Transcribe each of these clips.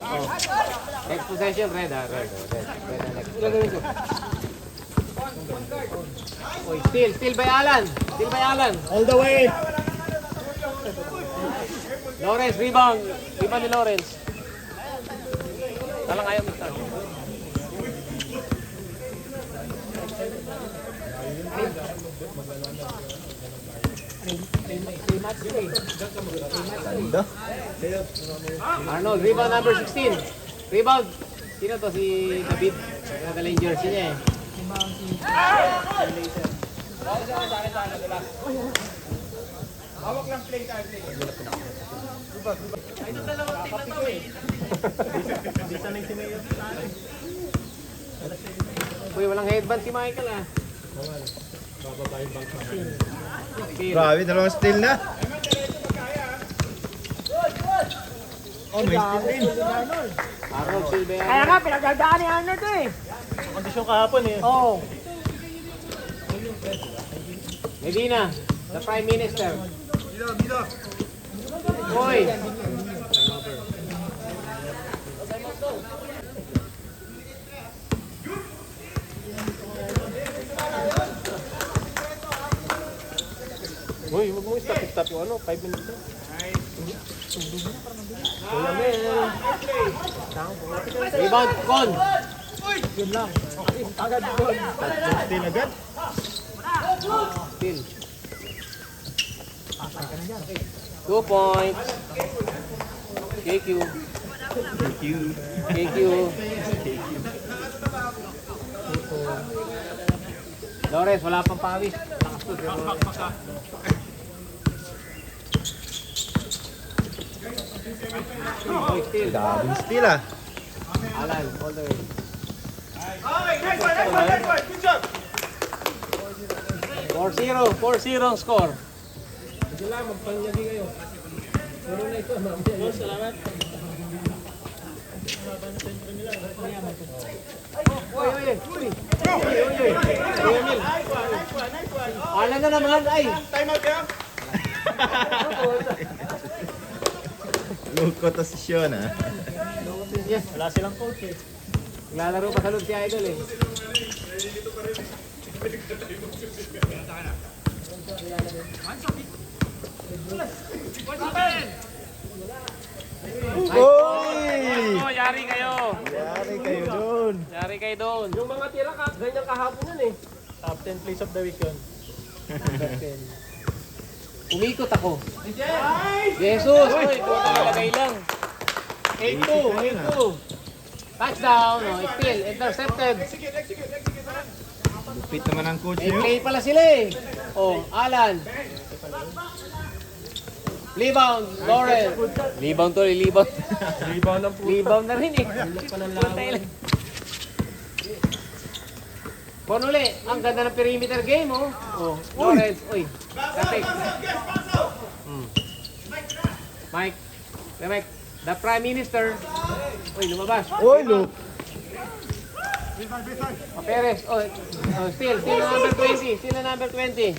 Oh. Next possession, red ha. Red na next. Gagawin ko. Oy, steal by Alan. Steal by Alan. All the way. Lawrence, rebound. Rebound ni Lawrence. Talang ayaw mag-start. Arnold, rebound number 16. Rebound. Sino to? Si David. Nagdala yung jersey niya eh. Hawak lang play tayo. Ay, ito dalawang team na to eh. Hindi sanay si Mayor. Uy, walang headband si Michael ah. Bababa yung bank. Steal. Grabe, dalawang steal na. Oh, may steal din. Arnold, steal ba yan? Kaya nga, pinagdadaan ni Arnold eh. Kondisyon kahapon eh. Oo. Medina, the Prime Minister. Hoy! Uy, huwag mo stop yung ano, 5 minutes na. Rebound, Con! Yun lang. Agad doon. Steal agad. Steal. 2 points. KQ. Thank you. KQ. Lawrence, wala pang pawis. Lakas to. Hoy, steal. Daming steal ah. Alan, all the way. Good job! 4-0. 4-0 ang score. Sige lang, magpanyagi kayo. Puro na ito, mamaya. Salamat. Uy, uy, uy. Uy. Emil. Alan na naman, ay. Time out yan! Low posisyon ah. Yes. Wala silang coach eh. Naglalaro pa sa loob si Idol eh. Oy! Oh, yari kayo. Yari kayo doon. Yari kayo doon. Yung mga tira ka, ganyan kahapon yun eh. Top 10 plays of the week yun. Umikot ako. Jesus! Uy, puta nalagay lang. 8-2. Touchdown. Oh, still, intercepted. Lupit naman ang coach nyo. 8K pala sila eh. Oh, Alan. Rebound, Lauren. Rebound to, rebound. Rebound ng puto. Rebound na rin eh. Puta ilan. Ponuli, ang ganda ng perimeter game oh. Oh, Lawrence, uy. Kapik. Mike. Mike, the Prime Minister. Uy, lumabas. Oy, look. Perez, oh, still na number 20, still na number 20.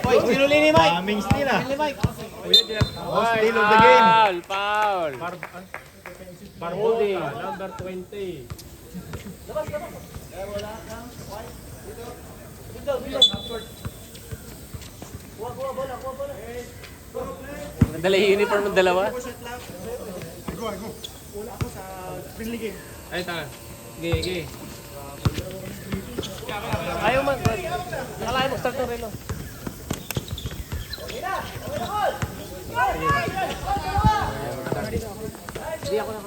Oy, sinuli ni Mike. Daming steal ah. Sinuli ni Mike. Oh, steal of the game. Foul. Holding, number 20. Nadala yung uniform ng dalawa. Ay, tara. Sige. Ayaw nakalayo mag-start ng relo. Hindi ako na.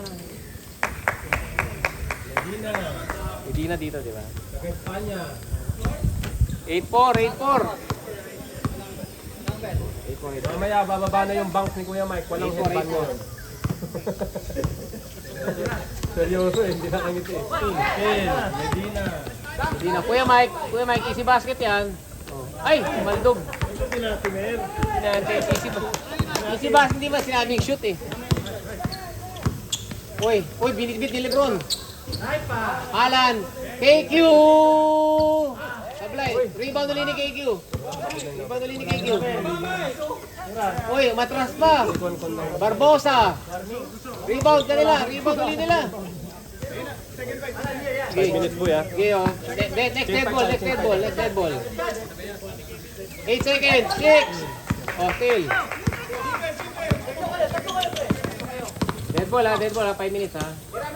Hindi na dito, di ba? Sa Espanya. 8-4. Mamaya, bababa na yung bank ni Kuya Mike. Walang headband mo. Seryoso eh, hindi na kangiti eh. Medina. Hindi na. Kuya Mike, easy basket yan. Oh. Ay, maldog. Ito tinatimer. Easy basket, hindi ba sinabing shoot eh. Uy, binitbit ni Lebron. Alan, KQ! Sablay, rebound ulit ni KQ. Uy, matras pa. Barbosa. Rebound kanila. Rebound ulit nila. 5 minutes po ya. Okay, oh. Next dead ball. Next dead ball. Next dead ball. 8 seconds. 6. Oh, still. Dead ball ha. Dead ball ha. 5 minutes ha. Wala.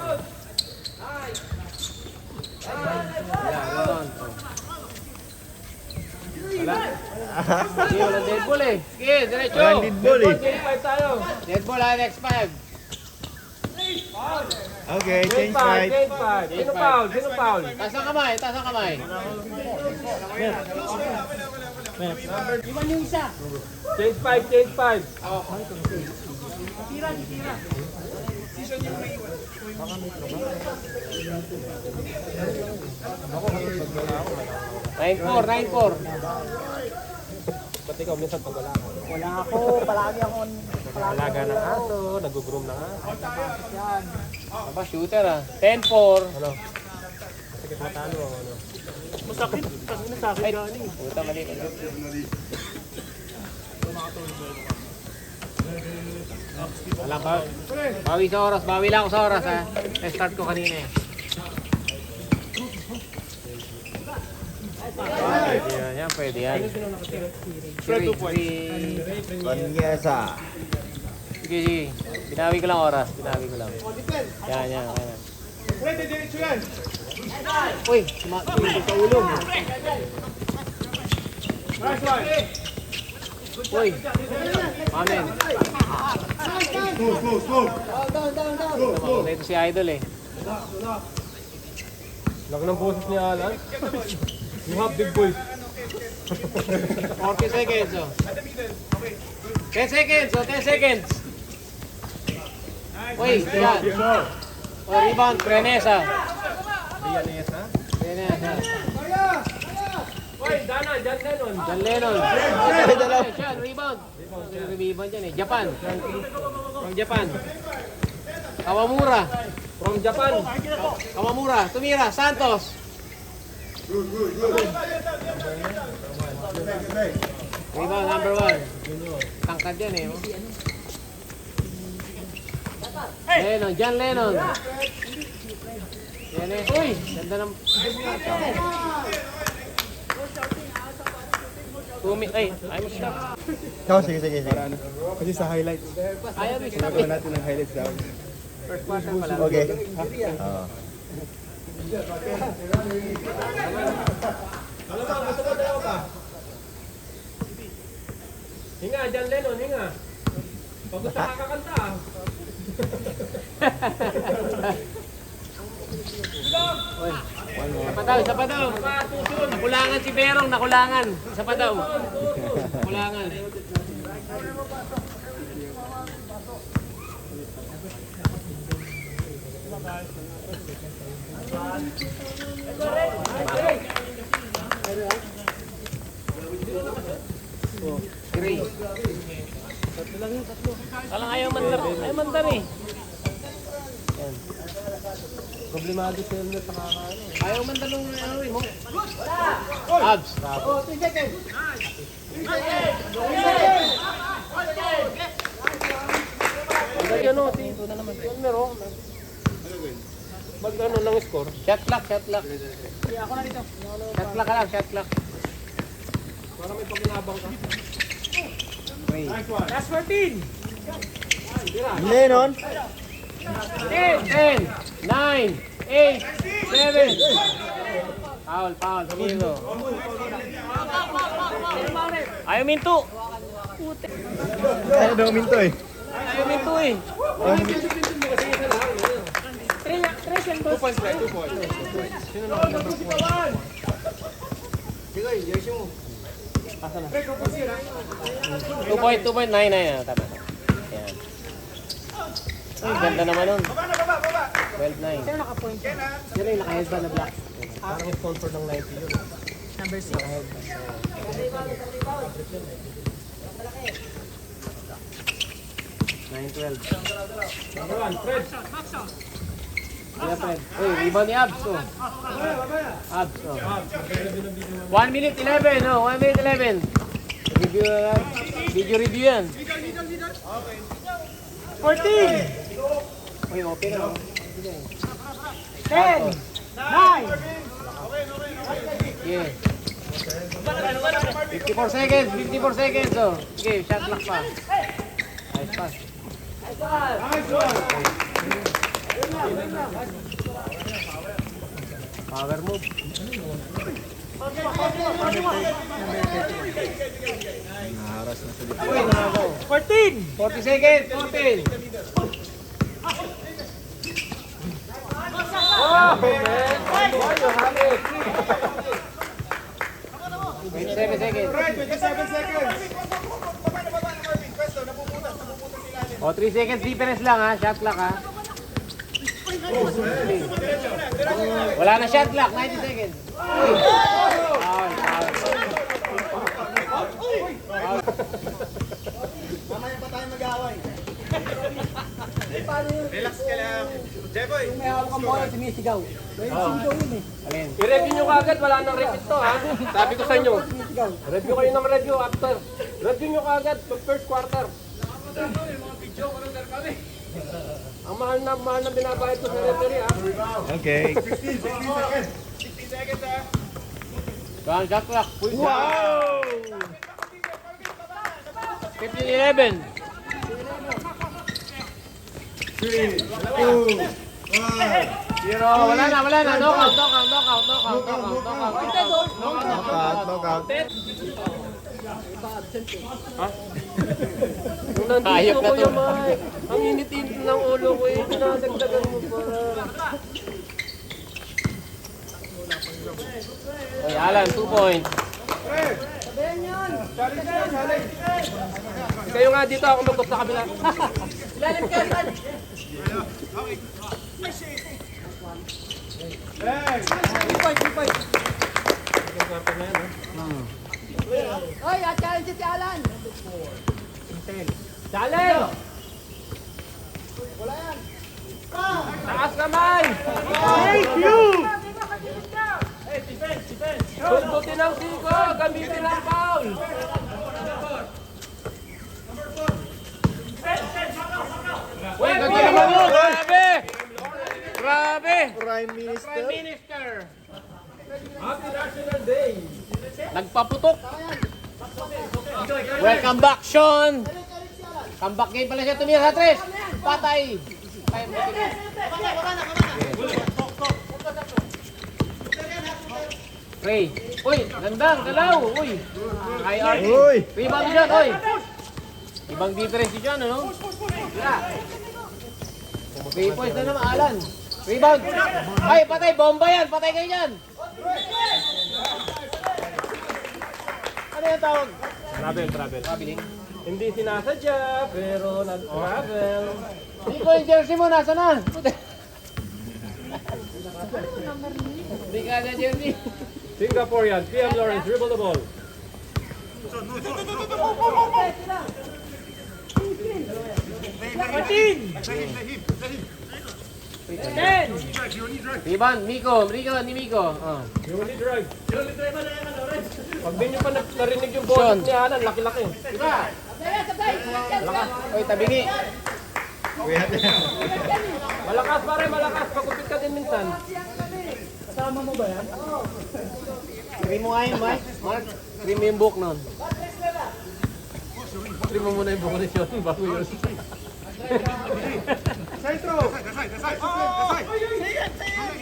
Rebound. Wala. Hindi, walang dead ball eh. Sige, diretso. Walang dead ball eh. Dead ball ha. Next 5. Okay, change fight. Sino foul? Sino foul? Taas ang kamay. Taas ang kamay. Change 5, change 5. Nine four. Ba't ikaw minsan pag wala ka? Wala ako, palagi ako. Alaga ng aso, nag-groom ng aso. Yan. Aba, shooter ah. 10-4. Ano? Sakit matalo ang ano. Masakit. Kasi sakit Ay, gani. puta mali ka. Wala pa. Bawi sa oras. Bawi lang ako sa oras ha. Start ko kanina eh. Pwede yan. Yan, pwede yan. Panyesa. Sige, sige. Binawi ko lang oras. Binawi ko lang. Yan, yan. Yan. Uy, sumagot sa ulo. Uy, amen. Ito si Idol eh. Laki ng boses ni Alan. You have big voice. 40 seconds oh. 10 seconds oh, 10 seconds. Uy, yan. Oh, rebound, Crenesa. Dianesa. Crenesa. Uy, Dana, John Lennon. John Lennon. Siya, rebound. Rebound yan eh. Japan. From Japan. Kawamura. From Japan. Kawamura. Tumira. Santos. Rebound number 1. Tangkad yan eh. Oh. Lennon. John Lennon. Yan eh. Uy! Ganda ng... 2 minutes. Ay, ayaw mo stop. Oh, sige. Kasi sa highlights. Ayaw mo stop. natin ng highlights daw. First quarter pala. Okay. Oo. Hinga, John Lennon, hinga. Pagod sa kakakanta ah. Uy, isa pa daw. Nakulangan si Berong, nakulangan. Isa pa daw. Nakulangan. Three. Alang ayaw mandar. Ayaw mandar eh. Yan. Problemado sa helmet sa kakaano. Ayaw mandar nung ano rin mo. Abs. Yan o, ito na naman. Meron. Mag ano lang score? Shot clock. Ako na dito. Shot clock ka lang, shot clock. Para may paginabang ka. Last 14. Lennon. 10, 9, 8, 7. Foul. Pumilo. Ayaw minto. Ano daw minto eh? Ayaw minto eh. 3 and 2 points. 2 point, 2.99 ah, tama. Yan. Ay, ganda naman nun. 12-9. Sino naka-point? Yan yung naka-headband na black. Parang sponsor ng 90 yun. Number 6. 9-12. Number 1, Fred. Yeah, Fred. Uy, rebound ni Abs, oh. Abs, oh. 1 minute 11, oh. 1 minute 11. Review na lang. Video review yan. 14. Uy, open na. 10. 9. Yeah. 54 seconds, 54 seconds. Oh. Sige, shot clock pa. Nice pass. Power move. Naharas na sa dito. Uy, nako. 14. 40 seconds, 14. Oh, man. 27 seconds. Oh, 3 seconds difference lang ha. Shot clock ha. Wala na shot clock. 90 seconds. Foul, foul. Mamaya pa tayo mag-away. Relax ka lang. Jeboy! May hawak ang bola, sumisigaw. Sumisigaw yun eh. Alin? I-review nyo kagad, wala nang repeat to ha. Sabi ko sa inyo, Sumisigaw. review kayo ng review after. Review nyo kagad pag first quarter. Ang mahal na binabayad ko sa referee ha. Okay. Saan shot clock? Wow! 15-11. 3, 2, 1. Zero. Wala na. Knockout. Knockout. Kung nandito Ayok na ko to. yung mga, ang init-init ng ulo ko eh, pinadagdagan mo para. Oy, Alan, 2 points. Kayo nga dito, ako mag sa kabila. Lalim ka, Brad. Hoy, at-challenge si Alan. Challenge! Taas kamay! Thank you! Sundutin ang siko, gamitin ang foul! Uy, ganda naman yun. Grabe. Grabe. Prime Minister. Minister. Happy National Day! Nagpaputok. Welcome back, Sean. Comeback game pala siya. Tumira sa 3. Patay. Ray. Uy, gandang. Galaw. Uy. IRT. Uy! Rebound dyan, uy. Ibang difference dyan, ano? Okay, points na naman, Alan. Rebound. Ay, patay. Bomba yan. Patay kayo dyan. Ano yung tawag? Travel. Traveling. Hindi sinasadya, pero nag-travel. Nico, yung jersey mo, nasa na? Hindi ka na jersey. Singaporean, PM Lawrence, dribble the ball. 14. 10. Rebound, Miko. Ni Miko. Oh. You only drive. Pag di nyo pa narinig yung boses ni Alan, laki-laki. Uy, tabingi. Malakas pare, malakas. Pagkupit ka din minsan. Kasama mo ba yan? Trim mo nga yun, Mike. Mark, trim mo yung buhok nun. Trim mo muna yung buhok ni Sean bago yun.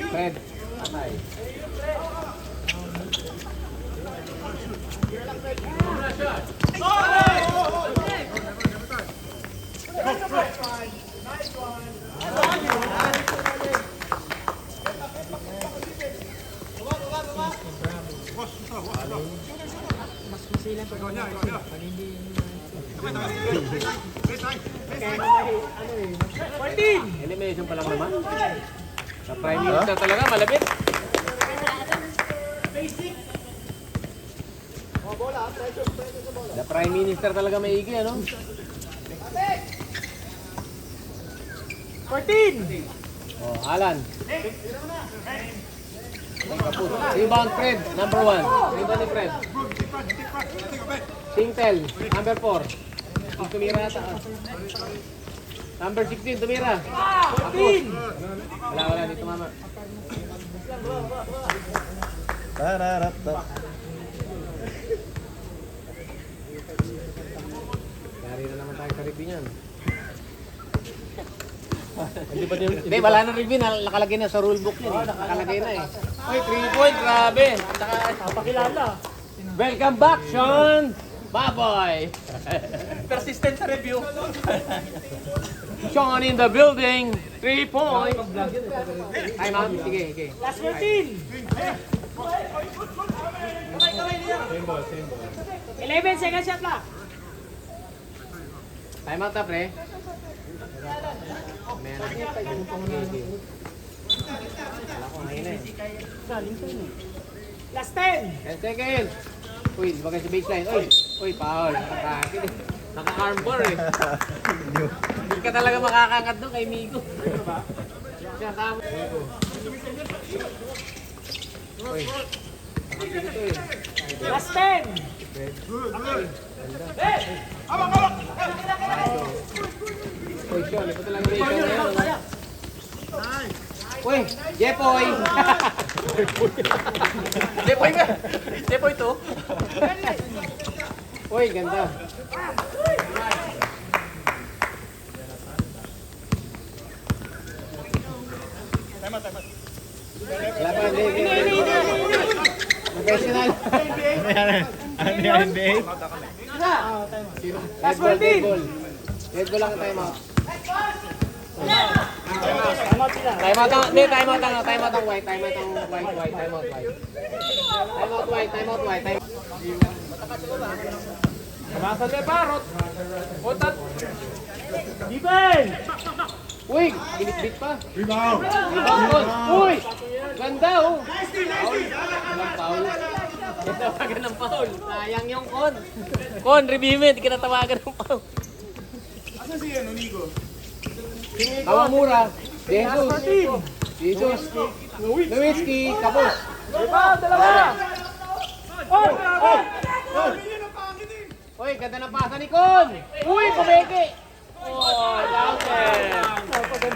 Fred. Patay. Elimination pa lang naman. Sa Prime Minister talaga, malapit. The Prime Minister talaga maigi, ano? 14. Oh, Alan. Ay, kaput. Rebound, Fred. Number 1. Rebound ni Fred. Singtel, number 4. Yung tumira ata. Number 16, tumira. 14. Wala, dito mama. Tararata. Yari na naman tayo sa review niyan. Hindi ba din? Hindi, wala na review. Nakalagay na sa rulebook yan. Nakalagay na eh. Uy, 3 point, grabe. Saka, Pakilala. welcome back, Sean. Baboy. Persistent sa review. Sean in the building. 3 point. Time out. Sige. Last 14. 11 seconds shot lang. Time out na, pre. Amen. Wala ko ngayon eh. Last 10. 10 seconds. Uy, di ba kayo sa baseline? Uy, foul. Naka-armbar eh. Hindi ka talaga makakakat doon kay Migo. Siya kamo. Uy. Nakakita to eh. Last 10. Uy, Sean, ito talaga may ikaw na yan. Uy, Jepoy! Jepoy ka! Jepoy to? Uy, ganda. Wala pa, hindi. Professional. Ano yan, babe? Red ball, red ball. Red ball lang ang time out. Time out ang white, time out white. Kabasan na parot. Otat. Defense. Uy, binitbit pa. Rebound! Uy, ganda oh. Walang foul. Natawagan ng foul. Sayang yung Con. Con, review mo, hindi ka natawagan ng foul. Ano si ano, Nico? Kawamura, Jesus, Nowitzki, Kapos. Rebound, dalawa. Uy, ganda ng pasa ni Con. Uy, kumeke. Oh,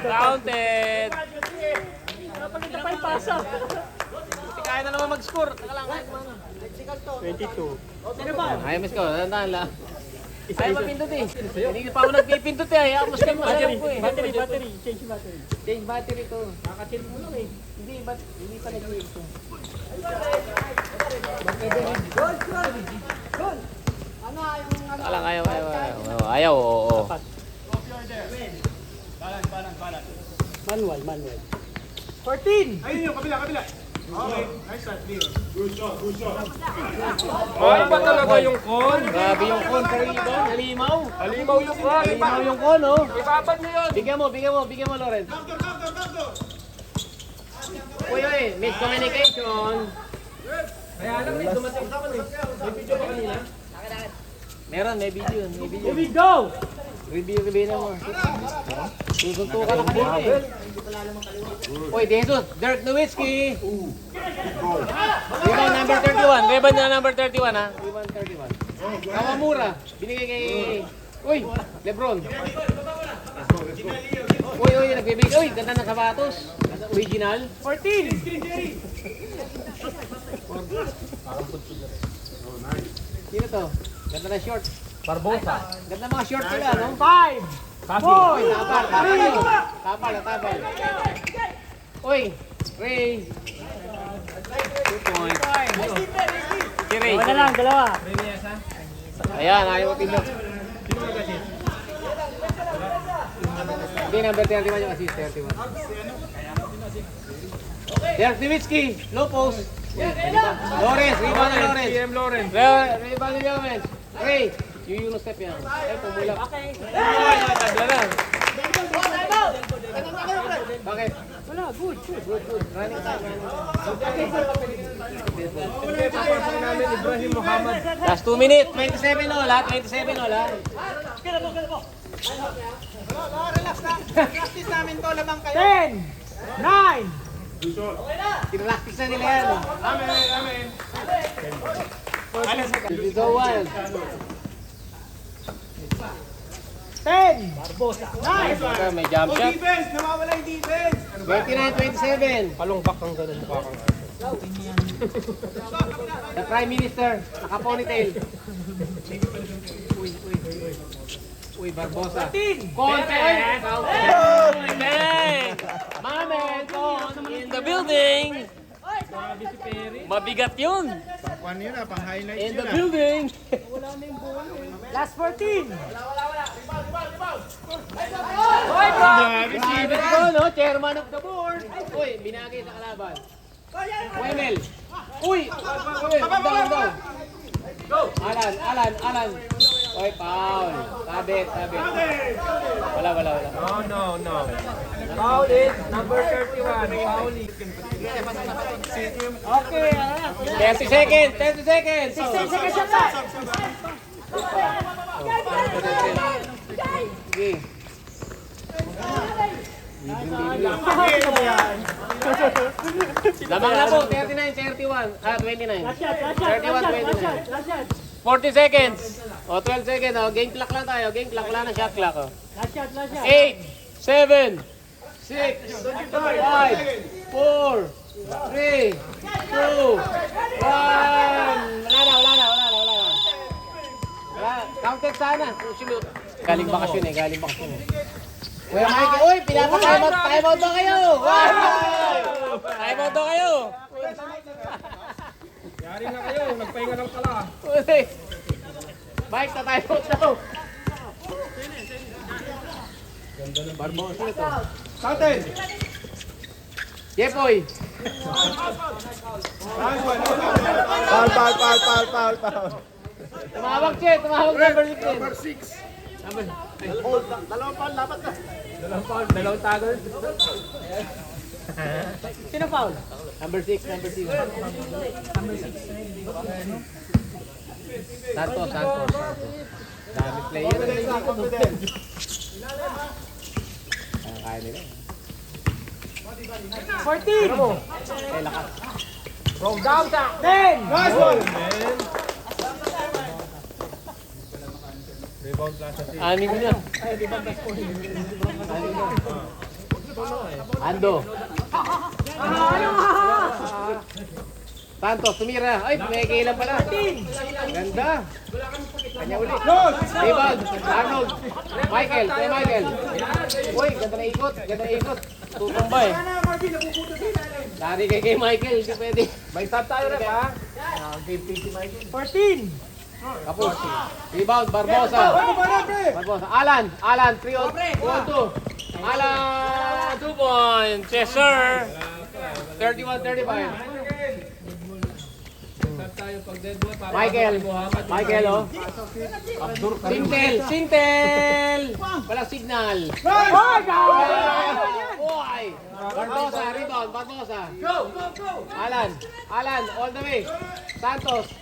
counted. Napaganda pa yung pasa. Hindi kaya na naman mag-score. Taka lang, kaya kumana. 22. Sino ba? Ayaw, miss ko. Tandaan lang. Ayaw mapindot eh. Hindi pa ako nagpipindot eh. Ayaw, mas kayo masalam ko eh. Battery. Change battery. Change battery to. Kakachill mo lang eh. Hindi pa nag-change to. Taka lang, ayaw. Oo. Manual. 14. Ayun yung kabila. Okay, nice shot, Leo. Good shot. Ay ba talaga yung Con? Grabe yung Con sa rebound. Halimaw. Halimaw yung Con. Halimaw yung Con, oh. Ibabad niyo yun. Bigyan mo, Loren. Uy, miscommunication. Kaya lang eh, dumating ka man eh. May video ba kanina? Meron, may video. Here we go. Review na mo. Susuntukan na kanina eh. Uy, Jesus, Dirk Nowitzki. Rebound number 31. Rebound na number 31 ha. Rebound 31. Kawamura. Binigay kay... Uy, Lebron. Uy, nagbibigay. Uy, ganda ng sapatos. Original. 14. Sino to? Ganda na short. Barbosa. Ganda mga short nila, no? 5. Uy, tapal. Uy, Ray. 2 points. Si Ray. Wala lang, dalawa. Ayan, ayaw mo pindot. Hindi, number 31 yung assist, 31. Derek Nowitzki, low post. Lawrence, rebound na Lawrence. PM Lawrence. Rebound na Lawrence. Ray, yung step yan. Ay, pumulak. Okay. Tagla na. Bakit? Wala, good. Running time. Papasok namin Ibrahim Muhammad. Last 2 minutes. 27 all ha. 27 all ha. Relax lang. Practice namin to, labang kayo. 10. 9. Pinractice na nila yan. Amen. This is so wild. 10. Nice. May jump Oh, shot. defense! Nawawala yung defense! 29-27. Palungbak ang ganun mukha kang. The Prime Minister, naka-ponytail. Uy, Barbosa. Konti! Mamen, in the building. Mabigat yun. Pang yun ah, pang highlights In yun the ah. building. Last 14. Grabe ko, no? Chairman of the board. Uy, binagay sa kalaban. Wemel. Uy! Down. Alan. Uy, foul. Sabit. Wala. No. Foul is number 31. Foul is. Okay, 30 seconds. 16 seconds shot na. Sige. Lamang na po, 39-31. 29. Last shot. 40 seconds. O, 12 seconds. O, game clock lang tayo. Game clock. Wala na shot clock. O. Last shot. 8, 7, 6, 5, 4, 3, 2, 1. Wala na. Counted sana. Susunod. Galing bakasyon eh. Kuya Mikey, uy, time out daw kayo. Time out daw kayo. Yari na kayo. Nagpahinga lang pala. Uy. Mike, time out daw. Barbosa ito. Counted! Jepoy. Foul. Tumawag number 6. Number 6. Dalawang foul, dapat na. Dalawang tago. Sino foul? Number 6. Santos. Dami player. Kaya nila. 14. Eh, lakas. From down sa 10. Nice one! Rebound plus sa Anim na. Ando. Santos, tumira. Ay, may kailan pala. Ganda. Kanya ulit. Rebound. Arnold. Michael. Uy, ganda na ikot. Tutumbay. Lari kay Michael. Hindi pwede. May stop tayo rin ha. 14. Kapos. Rebound. Barbosa. Alan. 3-2. Alan. 2 points. Yes, sir. 31-35. Stop tayo pag dead ball. Michael, oh. Sintel! Walang signal. Uy! Barbosa, rebound, Barbosa. Go! Alan, all the way. Santos,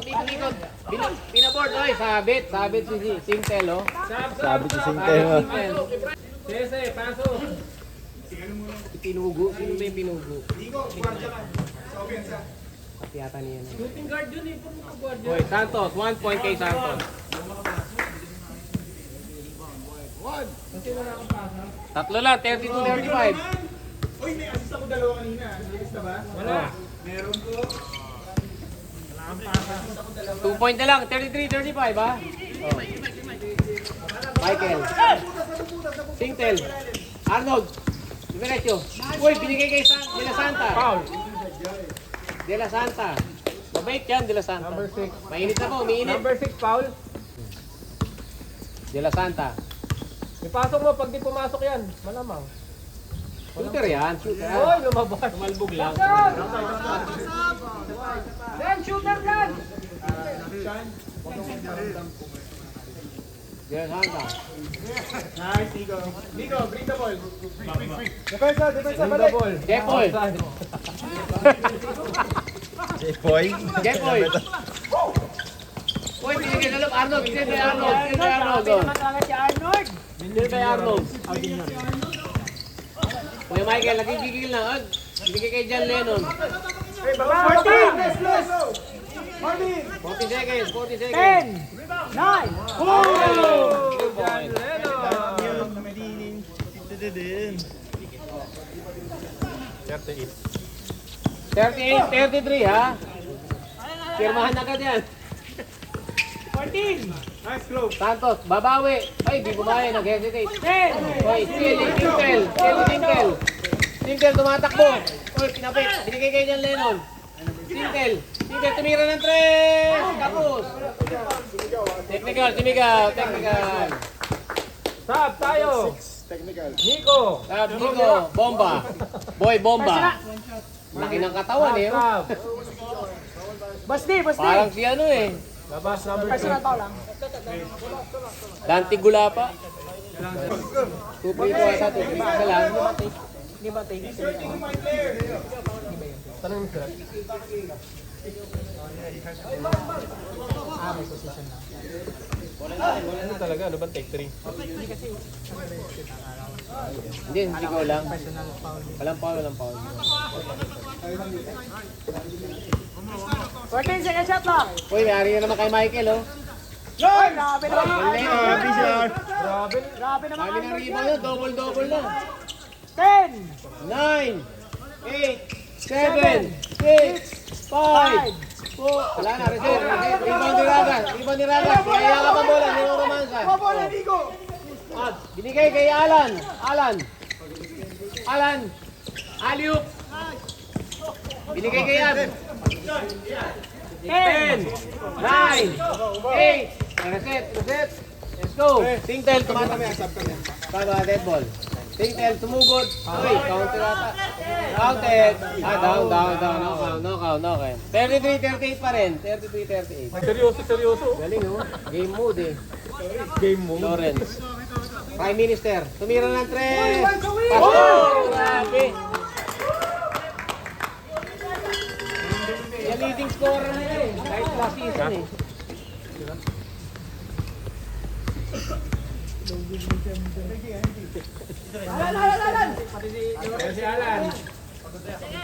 ikot. Pinaboard, oy, sabit si Sintel, oh. Sabit si Sintel. Sese, paso. Pinugo, sino ba yung pinugo? Pati yata niya na. Shooting guard yun eh. Puro guard yun. Oy, Santos, 1 point kay Santos. Tatlo lang, 32-35. Uy, may assist ako dalawa kanina. Bilis na ba? Wala. Meron ko. 2 point na lang, 33-35 ha? Oh. Michael. Singtel. Arnold. Diretso. Uy, binigay kay De La Santa. Foul. De La Santa. Mabait yan, De La Santa. Number 6. Mainit na po, umiinit. Number 6 foul. De La Santa. Ipasok mo pag di pumasok yan. Malamang. Shooter yan, shooter. Oy, lumabas. Tumalbog lang. Then shooter plan. De La Santa. Nice, Nico, bring the ball. Defensa, ball. Jepoy. Jepoy. Uy, binigay na lang. Arnold, binigay kay Arnold. Binigay kay Arnold. Grabe naman talaga si Arnold. Binigay kay Arnold. Uy, Michael, nagigigil na. Binigay kay John Lennon. 14. 40 seconds. 10. 9. point. Lennon. 38-33 ha. Pirmahan na agad yan. 14. Nice close. Santos, babawi. Ay, di bumawi, nag-hesitate. 10. Oy, Tinkel. Tinkel, tumatakbo. Oy, pinapit. Binigay kayo dyan, Lennon. Tinkel, tumira ng 3. Tapos. Technical. Sab tayo. Technical. Nico. Nico, bomba. Boy, bomba. Laki ng katawan eh. Oh. Sab. Basti. Parang si ano eh. Labas number 2. Personal foul lang. Dante Gulapa. 2-3 ko sa 2-3 ka lang. Di ba take? Tanong mo sir. May position na. Ano talaga? Ano ba take 3? Hindi ko lang. Personal foul. Walang foul. 14 second shot lang. Uy, may na naman kay Michael oh. Ay, grabe naman. Grabe. Grabe naman. Sabi ng rebound na, double na. 10. 9, 8, 7, 6, 5, 4. Wala na, reset. Rebound ni Ragas. Kaya ka pa bola, hindi mo romansa. Bola, Nico. Binigay kay Alan. Aliup. Binigay kay Ab. 10, 9, 8. Reset. Let's go. Tingtel, tumatami. Paano dead ball? Tingtel, tumugod. Uy, counter ata. Counted. Down. No count. 33-38 pa rin. 33-38. Seryoso. Galing oh. Game mode eh. Game mo. Lawrence. Prime Minister. Tumira ng 3. Pasok! Grabe. Yung leading scorer nila eh. Kahit last season eh.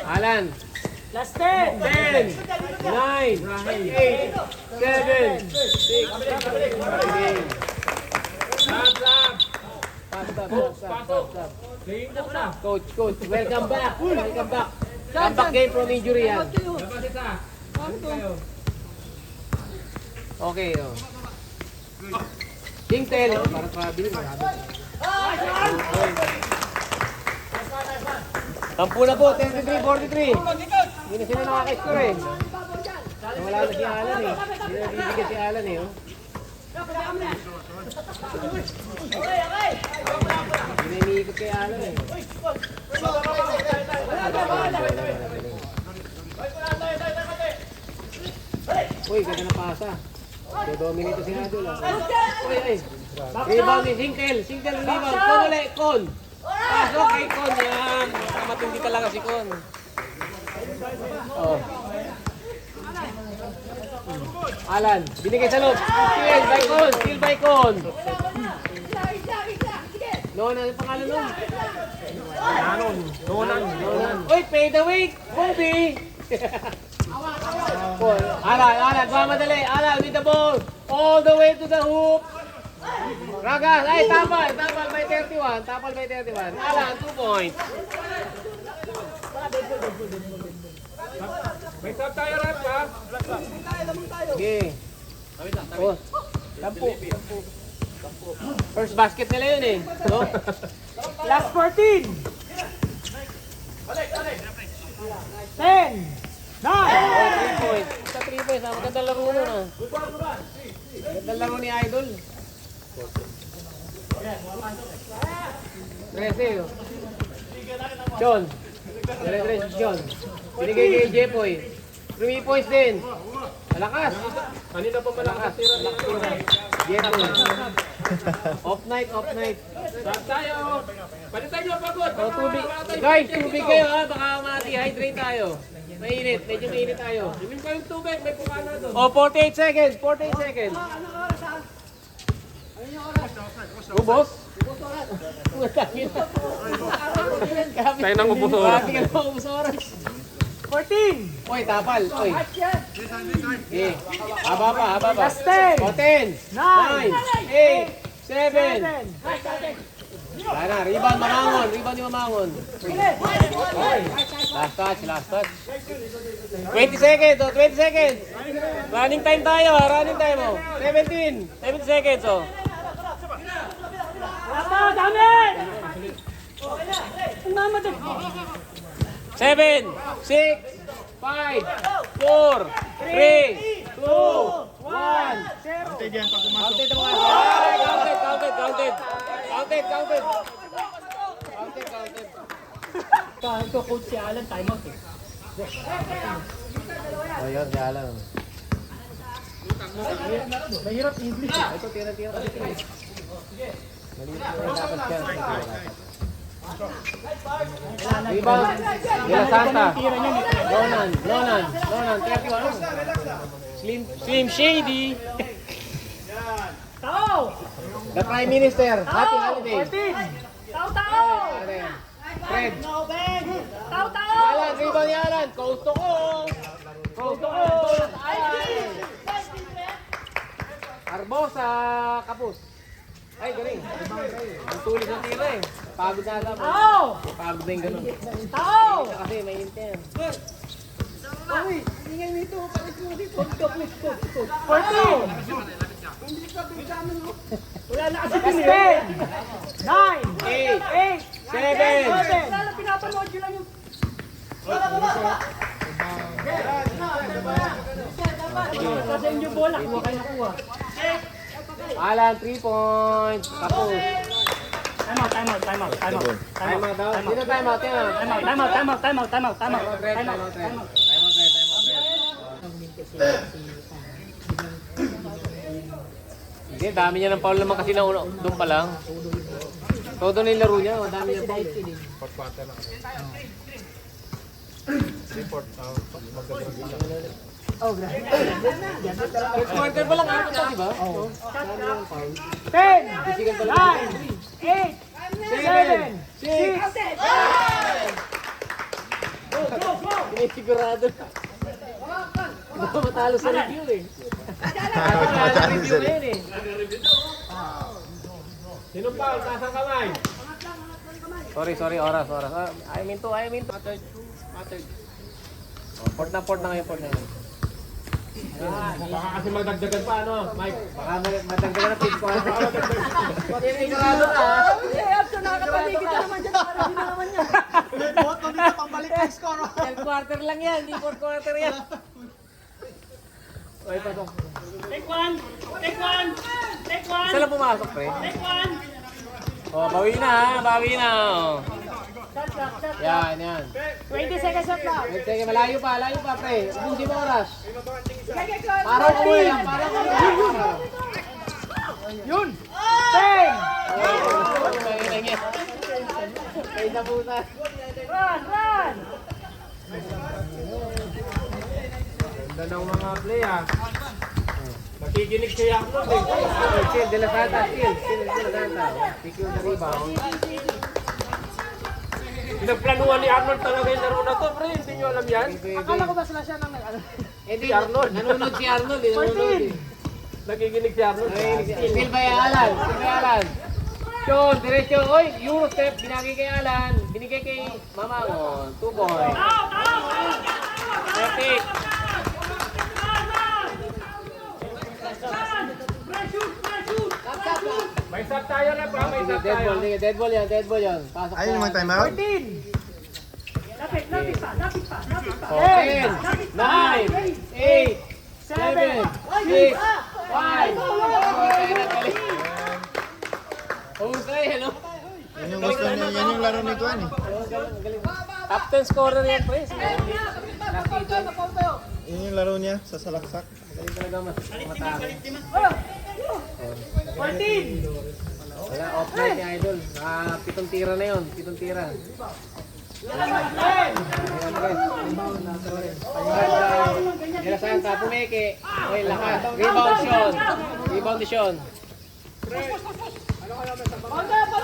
Alan. Last 10. 10, 9, 8, 7, 6, 5. Stop. Coach, welcome back. Comeback game from injury yan. Okay, oh. Tingtel, para travel. Tampu na po, 33-43. Hindi na sila nakaka-score eh. Wala na si Alan eh. Hindi na bibigyan si Alan eh. Oh. Hindi na iniikot kay Alan eh. Uy, ganda na pasa. Dodominate si Nadol. Uy. Rebound ni Singtel rebound. Kon ulit, Kon. Pasok kay Kon yan. Matindi talaga si Kon. Oh. Alan, binigay sa loob. Steal by Kon. Noon, ano yung pangalan nun? Nonan. Uy, fade away, Bobby. Alan, madali. Alan with the ball. All the way to the hoop. Ragas, ay, tapal by 31. Alan, 2 points. May sab tayo rep ha. Okay. Oh, 10. First basket nila yun eh. No? Last 14. 10. 9. 3 points. Sa 3 points, magandang laro nun ah. Magandang laro ni Idol. 13 oh. John. John. Binigay kay Jepoy. 3 points din. Malakas. Kanina pa malakas tira. Jepoy. Off night. Sab tayo. Palitan nyo pagod. Oh, tubig. Guys, tubig kayo ha. Baka ma-dehydrate tayo. Medyo mainit tayo. Imin pa yung tubig. May pukana doon. Oh, 48 seconds. Ubos? Tayo nang ubos oras. Grabe ka na ubos oras. 14. Oy, tapal. Oy. Okay. Haba pa. Last 10. O, 10, 9, 8, 7. Wala na, rebound Mamangon. Rebound ni Mamangon. Last touch, last touch. 20 seconds, oh, 20 seconds. Running time tayo, running time, oh. 17 seconds, oh. Seven, 6, 5, 4, 3, 2, 1. Ante dyan pag pumasok. Counted ang mga. Counted. Ito, coach si Alan, timeout eh. Oh, yun, si Alan. Mahirap English eh. Ito, tira-tira kasi. Maliit na dapat siya. Rebound. De La Santa. Lonan. 31. Slim Shady. The Prime Minister. Happy holiday. Fred. Alan, rebound ni Alan. Coast to coast. Alan. Arbosa, Kapus. Ay, galing. Ang tulis ng tira eh. Pagod na alam. Pagod na yung ganun. Kasi may intent. Wala na kasi 10, 9, 8, 7. pinapanood yun lang yung... Kasi yung bola, kuha kayo nakuha. Alan, 3 points. Kapus. Time out. Time out daw. Dito time out yan. Time out. Hindi, dami niya ng foul naman kasi nauna. Doon pa lang. Todo na yung laro niya. O, dami niya foul. First quarter pa lang ako ito, di ba? Oo. 10, Physical pa 9, lang. 8, 7, 6. Sinisigurado. Baka matalo sa review eh. Matalo sa Review review. ngayon eh. Sinong foul? Taas ang kamay. Sorry, oras. I mean to. Port na ngayon. Baka kasi magdagdagan pa, ano, Mike? Baka magdagdagan na pitch ko. Sinisigurado ka. Boto dito pambalik ng score. 12 quarter lang yan, hindi 4 quarter yan. Oy, pasok. Take one. Saan lang pumasok, pre? Oh, bawi na. Oh. Yan. 20 seconds shot lang. Sige, malayo pa, pre. Ubusin mo oras. Para ko yan, Yun. 10. Ay, nabutan. Run. Ganda ng mga play, ah. Nakikinig siya ako, eh. Chill, De La Santa, chill. De La Santa. Secure na rebound. Pinagplanuhan ni Arnold talaga yung laro na to, pre. Hindi nyo alam yan? Akala ko ba sila siya ng si Arnold. Nanonood si Arnold, nanonood eh. Nakikinig si Arnold. Still by Alan. Sean, diretso. Oy, Eurostep, binagay kay Alan. Binigay kay Mamangon. 2 points. Epic. May shot tayo na pa, may shot tayo. Dead ball yan. Pasok Ayun yung time out. 14. Lapit pa. 10, 9, 8, 7, 6, 5. Husay, ano? Yan yung gusto niya, yan yung laro ni Tuan eh. Top 10 scorer yan, pre. Yan yung laro niya sa salaksak. Galing talaga matake. 14. Wala, off-night ni Idol. 7 tira na yun. 7 tira. De La Santa, pumeke. Okay, lakas. Rebound ni Sean.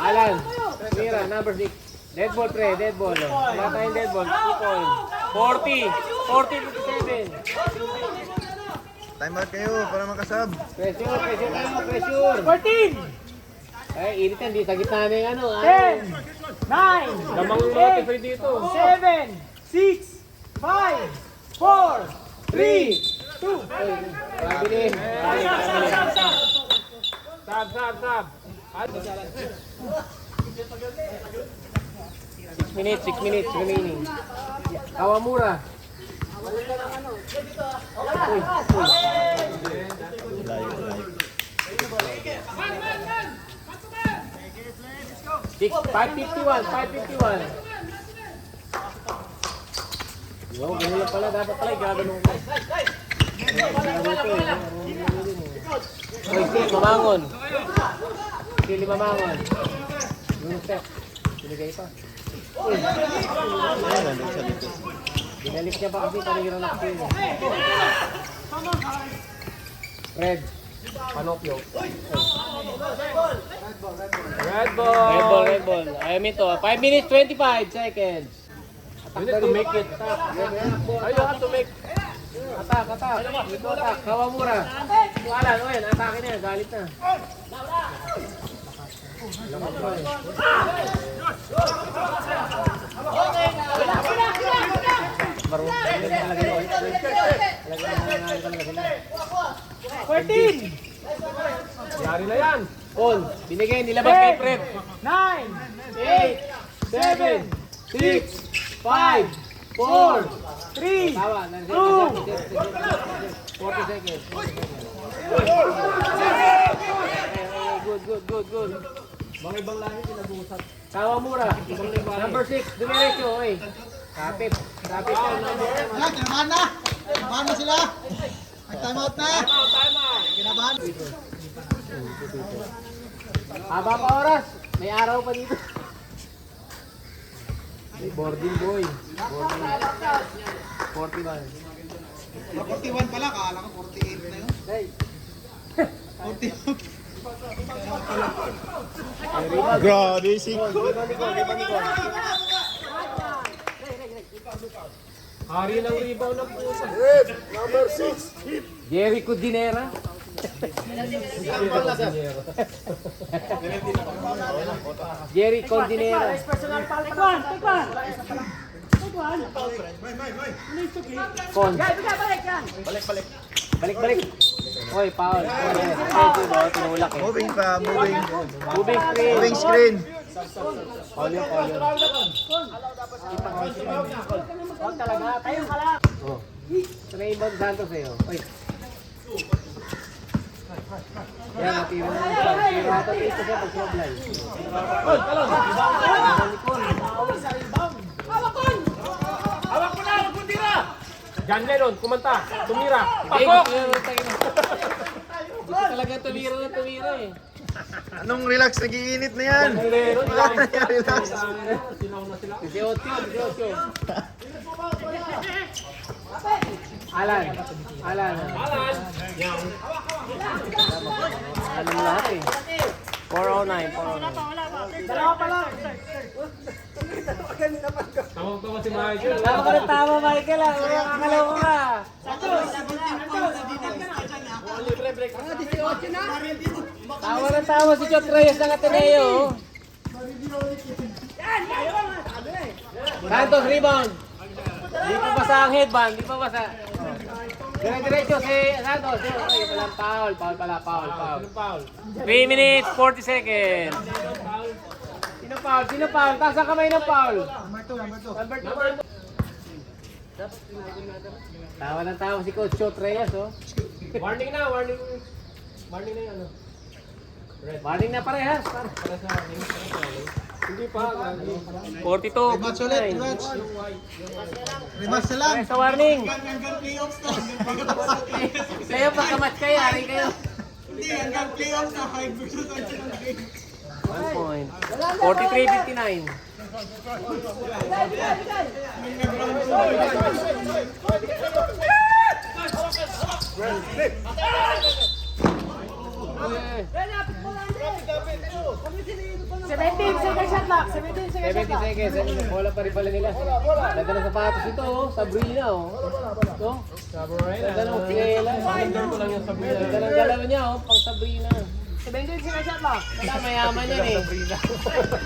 Alan, tira, number 6. Dead ball, pre. Wala tayong dead ball. 2 points. 40-57. Time out kayo para makasab. Pressure. 14. Ay, init yan. Di sa gitna na yung ano. 10, 9, Lamang 8, notify dito. 7, 6, 5, 4, 3, 2. Grabe din. Sab. 6 minutes remaining. Kawamura. Uy. 551. Yo, ganun lang pala. Dapat pala gagano'n ko. Uy, Steve, mamangon. Steve, mamangon. Yung step. Binigay pa. Uy. Binalik niya pa kasi panigiran ako yun. Red. Panopio. Red ball. Red ball. I mean to, 5 minutes 25 seconds. You need to make it. You have to make. Atak. Ito atak. Kawamura. Wala, no yan. Atake na yan. Galit na. Marunong. 14, Yari na yan. On. Binigay. Nilabas kay Fred. 9, 8, 7, 6, 5, 4, 3, tawa. 40 seconds. Good. Mga ibang lahi pinag-uusap. Kawamura. Number 6. Dumiretso. Oy. Kapit. Kapit ka. Kinabahan na! Kinabahan na sila! Nag-time out na! Kinabahan! Haba pa oras. May araw pa dito. May boarding boy. 41. 41 pala, kala ko 48 na yun. Hey. 41. Grabe si Hari ng rebound ng pusa. Number 6. Jerry Cudinera. Jerry Cudinera. personal foul. Take one. Con. Balik yan. Balik. Oy, foul. Tinulak eh. Moving pa, moving. Moving screen. Moving screen. Foul yun. Huwag talaga. Tayo ka lang. Oh. Raymond Santos sa'yo. Oy. Yan, natira na yung foul. Tira ata dito siya pag sumablay. John Lennon, kumanta. Tumira. Hey, Pakok! gusto talaga tumira eh. Anong relax? Nagiinit na yan. Lennon, Wala na yan, relax. Sinaw na sila. 18. Alan. Alan. Ano mo lahat eh. 409. Dalawa pa lang. Tawag si Michael. Tama ka na tama, Michael ah. Kakalawa ka. Tawa si Chot Reyes ng Ateneo. Santos, rebound. Di pa basa ang headband, di pa basa. Dire-diretso si Santos. Ay, walang foul. Foul. 3 minutes, 40 seconds. Sino foul? Taas ang kamay ng foul. Number 2. Tawa ng tawa si Coach Chot Reyes, oh. Warning na yung ano. Warning na parehas. Para sa warning. Hindi pa. 42. Rematch ulit, rematch. Rematch na lang. Sa warning. Hanggang playoffs na. Kayo pagkamatch kayo, hari kayo. Hindi, hanggang playoffs na. 5 versus 1 point. 43-59. Seventeen seconds shot clock. 17 seconds shot 70 clock. seconds. Bola pa rin pala nila. Ganda ng sapatos ito, oh. Sabrina, oh. Ito. Ganda ng Fiela. Number ko lang yung Sabrina. Ganda ng galaw niya, oh. Pang Sabrina. 17 sinashot lock. Wala, mayaman yan eh.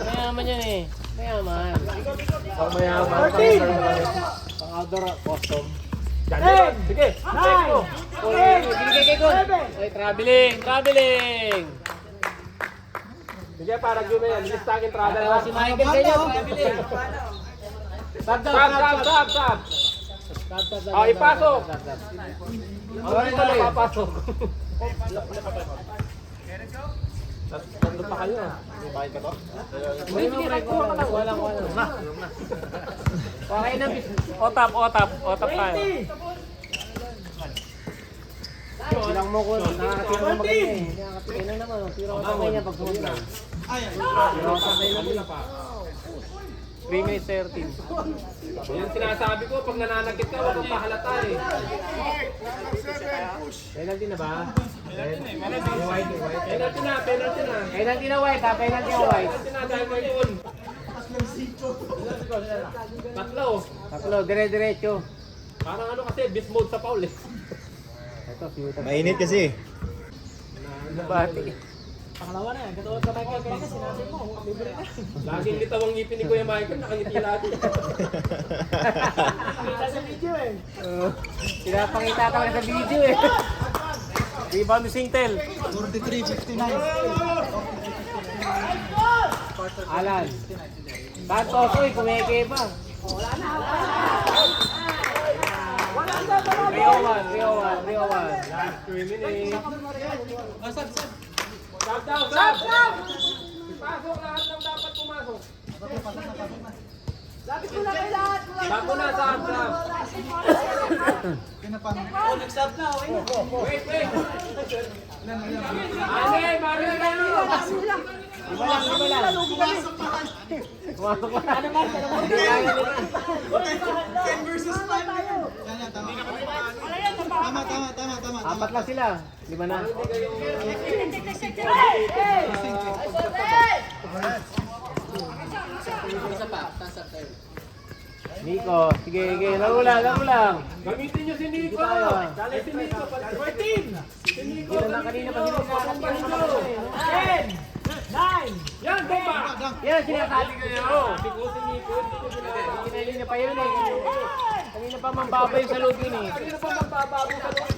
Mayaman yan eh. Mayaman. Ang mayaman. 14. Pang-outdoor custom. Dyan. Sige. 9. Bigay ko. Ay, traveling. Sige, para gawin yan. Bilis sa akin, travel. Dalawa si Michael sa inyo. Traveling. Sab. Oh, ipasok. Sorry, tuloy. Papasok. Nandun pa kayo. Walang. Okay na. Otap tayo. 20. Bilang mo ko. Nakakatira na maganda eh. Nakakatira na naman. Tira ko sa kanya pag sumunod na. Tira ko sa kanya pa. 3 minutes 13. Yan sinasabi ko, pag nananakit ka, huwag kang pahalata eh. Penalty na ba? Penalty na. Penalty na white ha. Penalty na white. Penalty na dahil may goal. Tatlo. Dire-diretso. Parang ano kasi, beast mode sa foul eh. Ito, simutan. Mainit kasi. Nabati. Pangalawa na yan. Katulad sa Michael kanina, sinabi mo, libre na. Laging litaw ang ngipin ni Kuya Michael, nakangiti lagi. Kita sa video eh. Pinapakita ka sa video eh. Rebound ni Singtel. 43-59. Alan. Santos, uy, kumeke pa. Rio 1. Last 3 minutes. Sab! Ipasok lahat ng dapat pumasok. Lapit mo na kay lahat. Sab mo na, sab. Nag-stop na, okay na. Wait. Ane, Mario na kayo. Iba lang. Pumasok pa. Ano ba? 10 versus 5. Tama. Apat lang sila. 5 na. Nico, sige. Laro lang. Gamitin nyo si Nico. tayo. Dali si Nico. 14. Si Nico. Hindi na kanina pa sila. 10. 9. Yan, bomba. Yan, sinasabi ko yun. Sigo si Nico. Kinalina pa yun eh. Kanina pa mambaba yung sa loob yun eh. Sino pa magbabago sa loob?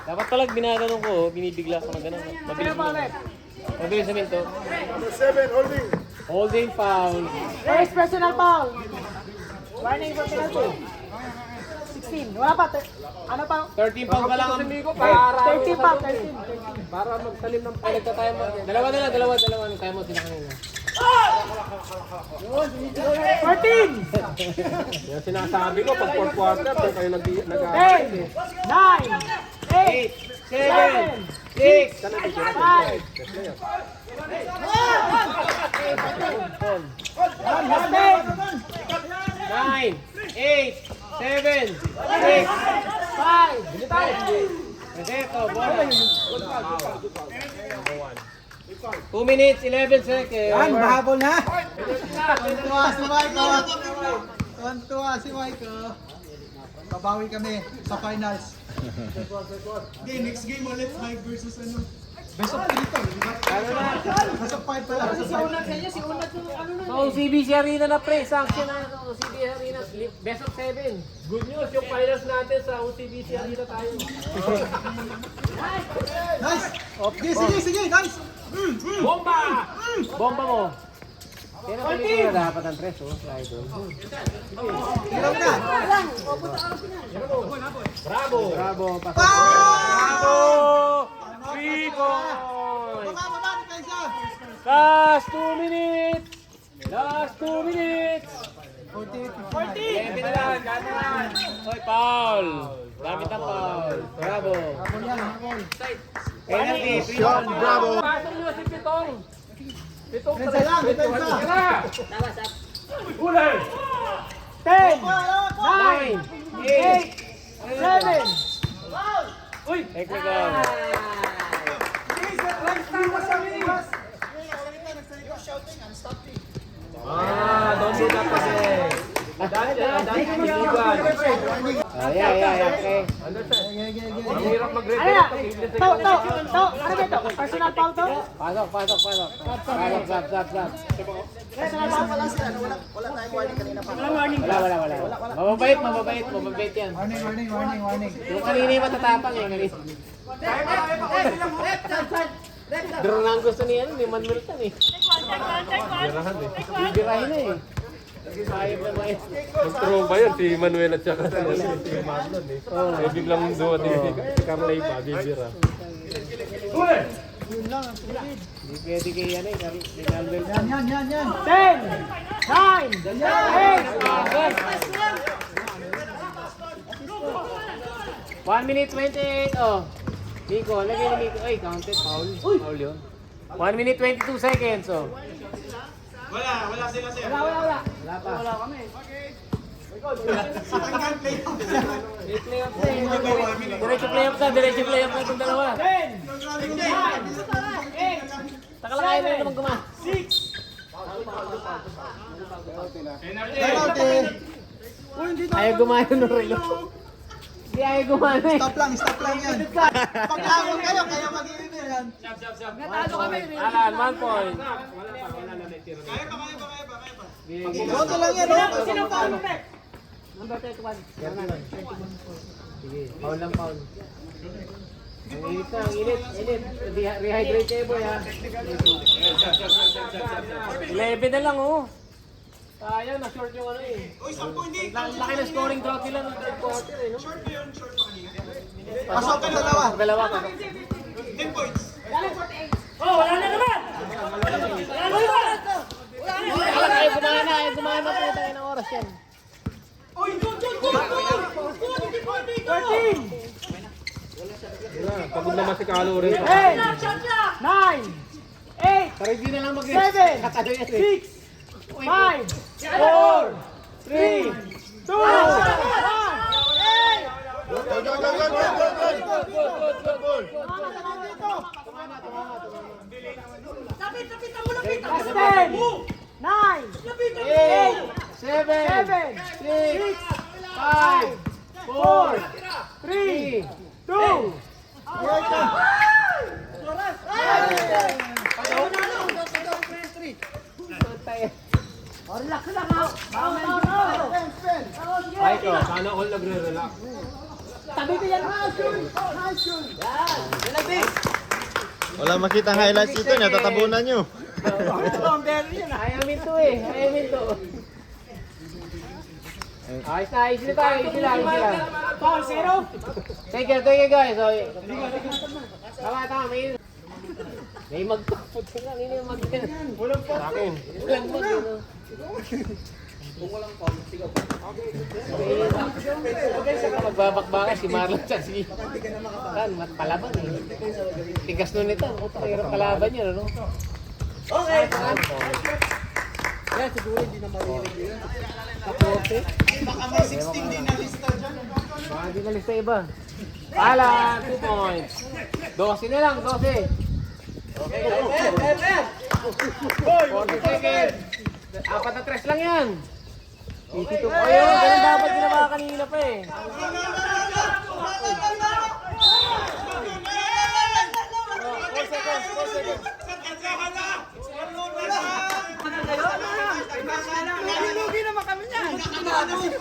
Dapat talag binaganong ko, binibigla ko na gano'n. Mabilis sa minto. Number 7, holding. Holding foul. First personal foul. Warning for penalty. 16. Wala pa. Ano pa? 13 foul pa lang ang... Si Nico para 30 pa. 13. para magsalim ng Ay, nagka-time out. Dalawa. Ang time out sila kanina. 14. Yan sinasabi ko, pag 4 quarter, kung kayo 10. nag-aarap 9. 8. 7, 6, 5. 9, 8, 7, 6. 5. Reseto, bola. 2 minutes, 11 seconds. Yan, mahabol na. Tuwan-tuwa si Michael. Babawi kami sa finals. Okay, next game ulit, Mike versus ano. Best of 3 to, di ba? Best of 5 pala. So, CBC Arena na pre. Sanction na ito. CBC Arena. Best of 7. Good news, yung finals natin sa OCBC Arena tayo. Nice! Sige, nice! Bomba! Bomba mo. Kaya na pelikula dapat ang 3, oh. Slide, oh. Ilaw na! Bravo! Bravo. Pasok. Bravo! 3 points. Baba ni Kaisa! Last 2 minutes. Last 2 minutes. 40. 11 na lang. Gano'n. Hoy, foul. Gamit ang foul. Bravo. Habol yan, habol. Penalty. Sean, bravo! Pasok nyo si Pitong! Pitong Depensa lang, depensa! Tara! Ulay! 10. 9, 8, 7. Uy! technical. Don't do that kasi. Yeah, okay. Ang hirap mag-read. Ano na? To. Ano ba ito? Personal foul to? Pasok. Stop. Personal foul pala sila. Walang warning. Wala. Mababait yan. Warning. Yung kanina yung matatapang eh. Kanina. Draw na ang gusto ni Manuel Tan eh. Birahan eh. Bibirahin na eh. Sayang naman eh. Mag-throw ba yun? Si Manuel at saka si Marlon eh. Eh, biglang duwa din si Carlay pa, bibira. Hindi pwede kay yan eh. Kay Manuel Tan. Yan. 10, 9, 8. 1 minute 28. Oh. Nico, lagay ni Nico. Ay, counted. Foul yun. 1 minute 22 seconds. Oh. Wala. Wala pa. Wala kami. Diretso playoff na itong dalawa. 10, 9, 8, Takalakayan na naman guma. 6. Ayaw gumana ng relo. Hindi ayaw gumana eh. Stop lang yan. Pag-awon kayo, kaya mag-iinit yan. Alan, 1 point. Boto lang yan, oh. Sino foul mo, Rek? Number 31. Sige, foul. Ang init. Rehydrate kayo boy ha. 11 na lang oh. Sayang, na-short yung ano eh. Laki na scoring drought nila ng third quarter eh, no? Pasok ang dalawa. Dalawa pa. Oh, wala na naman! Ayaw gumana po tayo ng oras yan. 13, Wala, pagod naman si Kalo rin. 10, 9, 8, Pero hindi na lang 7, Katalo yan eh. 6, 5, 4, 3, 2, Michael. Sana all nagre-relax. Tabi ko yan. Wala makita highlights dito, natatabunan nyo. Ayamin to eh. Ayos na tayo. Easy lang. Foul, 0. Take care guys. Tama. May magpuputin lang. Hindi yung mag-yan. Sa akin. Walang mag-yan. Magbabakbakan si Marlon sa si Tan, palaban eh. Tigas nun ito. Hirap kalaban niya, no? Okay. Yan, siguro hindi na marinig yun. Kapote. Baka may 16 din na lista dyan. Baka hindi na lista iba. Alan, 2 points. 12 na lang, 12. Okay, 40 seconds. 4 na 3 lang yan. 82 po. Ayun, ganun dapat ginawa kanina pa eh.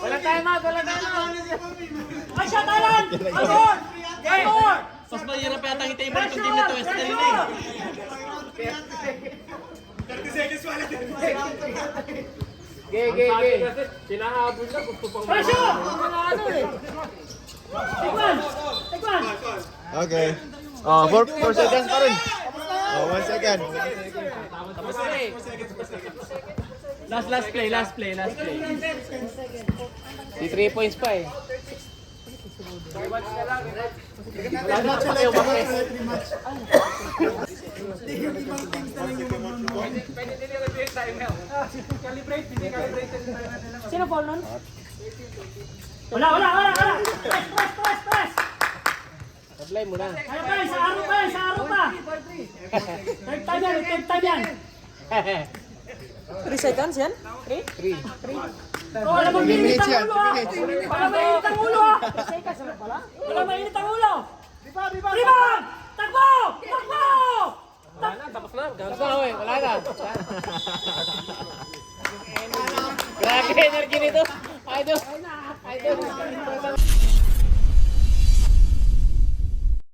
Wala time out. Ay, shot, Alan! Agor! Agor! Mas mahirap yata yung table kung team nito West kanina eh. Ge. Kasi pinahabol na, gusto pang Pressure! Ano eh? Take one! Okay. Oh, 4 seconds pa rin. Oh, 1 second. Tapos na eh. Last play. Si 3 points pa eh. Lahat pa kayo ba eh. Sino foul nun? Wala! Press! Sablay mo na. Kaya pa, sa araw pa! Third time yan! 3 seconds yan? 3? Wala 3 minutes yan, 3 minutes. Wala mainit ang ulo ah! Seconds lang pala? Wala mainit ang ulo! Rebound! Takbo! Takbo! Tapos na, uwi. Wala na. Grabe energy nito. Idol.